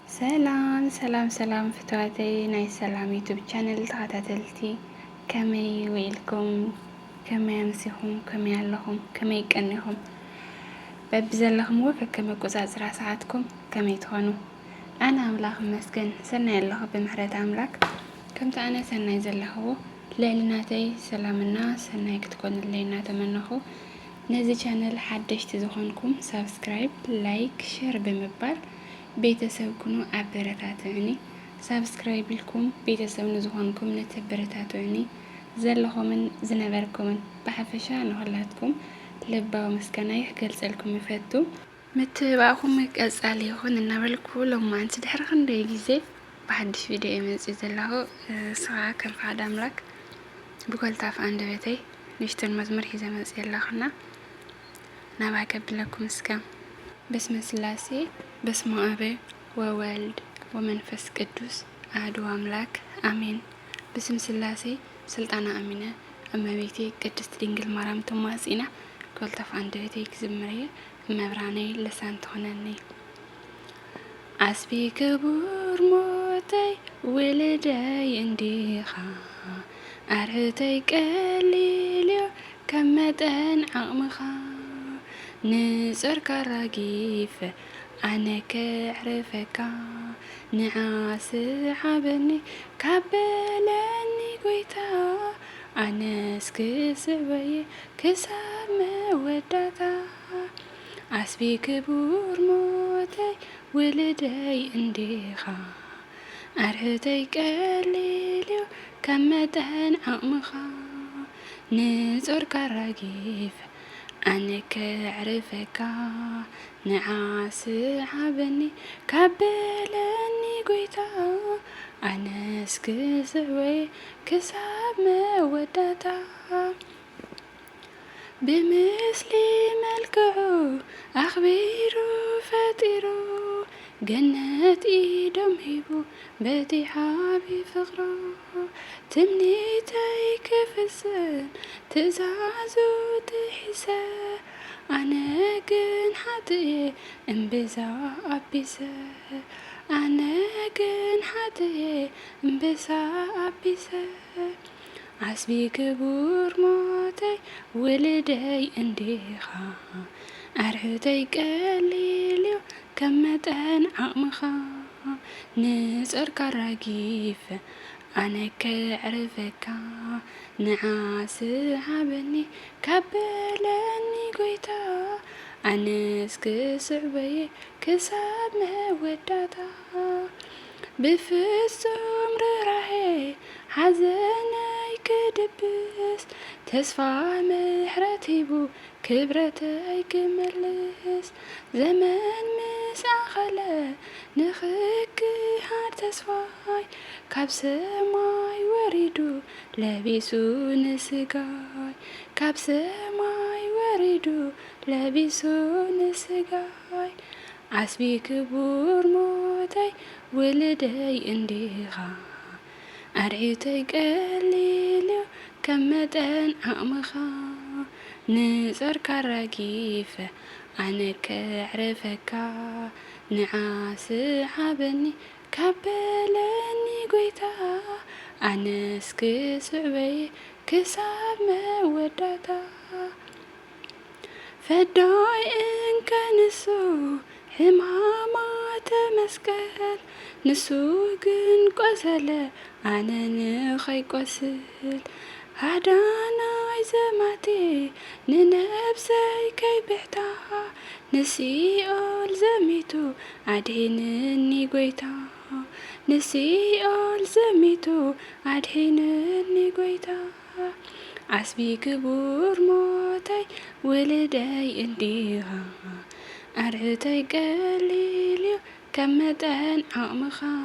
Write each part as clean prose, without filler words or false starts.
سلام سلام سلام فتواتي ناي سلام يوتيوب channel تخاتاتلتي كمي ويلكم كمي أمسيهم كمي اللهم كمي كأنهم ببزلهم وككمي قصاص ساعاتكم كمي تخونوا أنا أملاك مسكن سنة الله بمحرة أملاك كمت أنا سنة يزلهو لعلناتي سلام الناس سنة يكتكون اللينا تمنخو نزي channel حدش تزخونكم سبسكرايب لايك شير بمبال ቤተሰብ ኩኑ አበረታቱኒ ሰብስክራይብ ልኩም ቤተሰብ ንዝኾንኩም ነተበረታቱኒ ዘለኹምን ዝነበርኩምን በሐፈሻ ንሁላትኩም ልባዊ ምስጋናይ ክገልጸልኩም ይፈቱ ምትባኹም ቀጻሊ ይኹን እናበልኩ ሎማንስ ድሕሪ ክንደይ ግዜ በሐድሽ ቪድዮ የመጽ ዘለኹ ስራ ከም ሓደ አምላክ ብኮልታፍ አንደበተይ ንሽተን መዝሙር ሒዘ መጽ የለኽና ናባከብለኩም እስከ በስመ ስላሴ በስመ አብ ወወልድ ወመንፈስ ቅዱስ አሐዱ አምላክ አሜን። በስመ ስላሴ ስልጣና አሚነ እመቤቴ ቅድስት ድንግል ማርያም ተማጽና ኮልታፍ አንደበቴ ክዝምረየ መብራኔ ለሳን ትሆነኒ አስቢ ክቡር ሞተይ ወለደይ እንዲኻ አርህተይ ቀሊልዮ ከመጠን ዓቕምኻ ንጽርካ ራጊፍ أنا كعرفك نعاس عبني كبلني قويتا أنا سكسبي كسام وداتا عسبي كبور موتي ولدي انديخا أرهتي قليليو كمتهن عمخا نزور كراجيف أنا كعرفك نعاس عبني كبلني قويتا أنا سكسوي كساب مودتا بمثلي ملكعو أخبيرو فتيرو جنات إيدم هيبو بدي حابي فقرو تمنيتي كفسن تزعزو تحسن أنا كن حتى انبزع أبيسة أنا كن حتى انبزع أبيسة عسبي كبور موتي ولدي انديخا أرهتي قليليو كمتن عمخا نزر كراجيف أنا كعرفك نعاس عبني كبلني قويتا أنا سكسعبي كساب موداتا بفسوم رراحي حزني كدبس تسفى محرتيبو كبرتي كملس زمان مساخلة نخك هار تسفاي كاب سماي وريدو لبسو نسقاي كاب سماي وريدو لبسو نسقاي عسبي كبور موتي ولدي انديخا أرعيتي قليلو كمتن عمخا نزر كراجيف أنا كعرفك نعاس عبني كبلني قويتا أنا سكسعبي كساب موداتا فداي إنك نسو حمامات مسكال نسوقن قسلة أنا نخي قسل هدانا زماتي ننبسي كي بحتا نسيئول زميتو عدهنني قويتا نسيئول زميتو عدهنني قويتا عسبي كبور موتي ولدي انديها أرهتي قليليو كمتن عمخا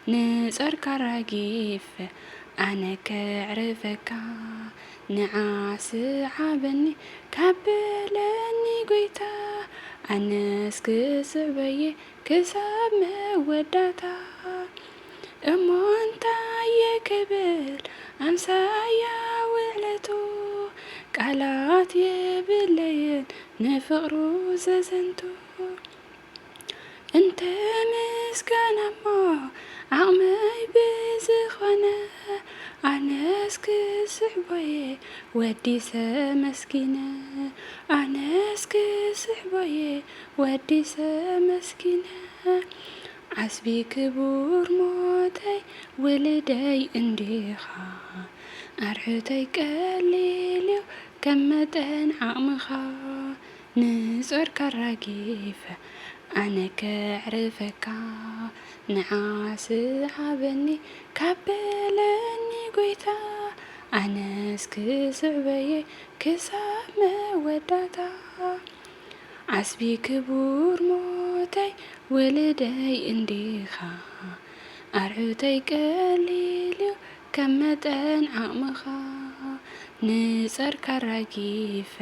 نزر كراجيف أنا كعرفك نعاس عبني كبلني قويتا أنا سكسبي كساب موداتا أمونتا يكبل أمسايا وعلتو قالات يبلين نفقرو زنتو انت ምስጋናሞ ዓቕመይ ብዝኾነ ኣነስ ክስሕቦየ ወዲ ሰብ መስኪነ ኣነስ ክስሕቦየ ወዲ ሰብ መስኪነ ዓስቢ ክቡር ሞተይ ውልደይ እንዲኻ ኣርሑተይ ቀሊልዩ ከም መጠን ዓቕምኻ ንጾርካ ራጊፈ ኣነ ከዕርፈካ ንዓስ ዓበኒ ካብ በለኒ ጎይታ ኣነስ ክስዕበየ ክሳብ መወዳእታ ዓስቢ ክቡር ሞተይ ውልደይ እንዲኻ ኣርሑተይ ቀሊልዩ ከም መጠን ዓቕምኻ ንጸርካ ራጊፈ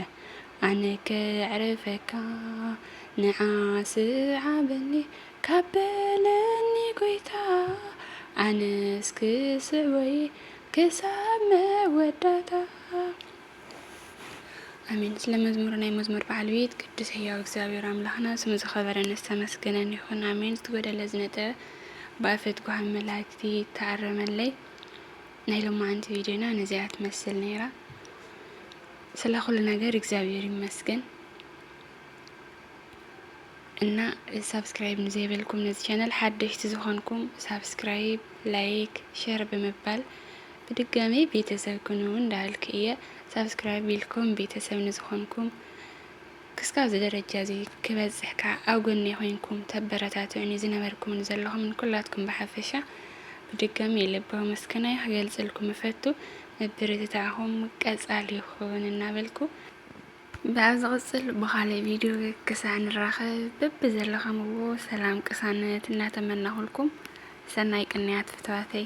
ኣነ ከዕርፈካ ንዓስ ዓበኒ ካብ በለኒ ጎይታ ኣነስ ክስዕበየ ክሳብ መወዳእታ አሜን። ስለ መዝሙር ናይ መዝሙር በዓል ቤት ቅዱስ ሕያው እግዚአብሔር አምላክና ስሙ ዝኸበረን ዝተመስገነን ይሁን አሜን። ዝተጎደለ ዝነጠበ ብኣፈት ጓሃን መላእክቲ ተኣረመለይ ናይ ሎማዓንቲ ቪዲዮና ነዚኣ ትመስል ነይራ። ስለ ኩሉ ነገር እግዚአብሔር ይመስገን እና ሰብስክራይብ ንዘይበልኩም ነዚ ቻናል ሓደሽቲ ዝኾንኩም ሰብስክራይብ፣ ላይክ፣ ሼር ብምባል ብድጋሚ ቤተሰብ ኩኑ እንዳልክ እየ ሰብስክራይብ ኢልኩም ቤተሰብ ንዝኾንኩም ክስካብ ዝደረጃ እዚ ክበጽሕካ ኣብ ጎኒ ኮይንኩም ተበረታትዑኒ ዝነበርኩም ዘለኹም ንኩላትኩም ብሓፈሻ ብድጋሚ ልባዊ መስከናይ ክገልጽልኩም እፈቱ መበረታታኹም ቀጻሊ ይኹን እናበልኩ ብኣብ ዝቕጽል ብኻልእ ቪድዮ ክሳዕ ንራኸብ በብዘለኹምዎ ሰላም ቅሳነት እናተመናኹልኩም ሰናይ ቅንያት ፍትዋተይ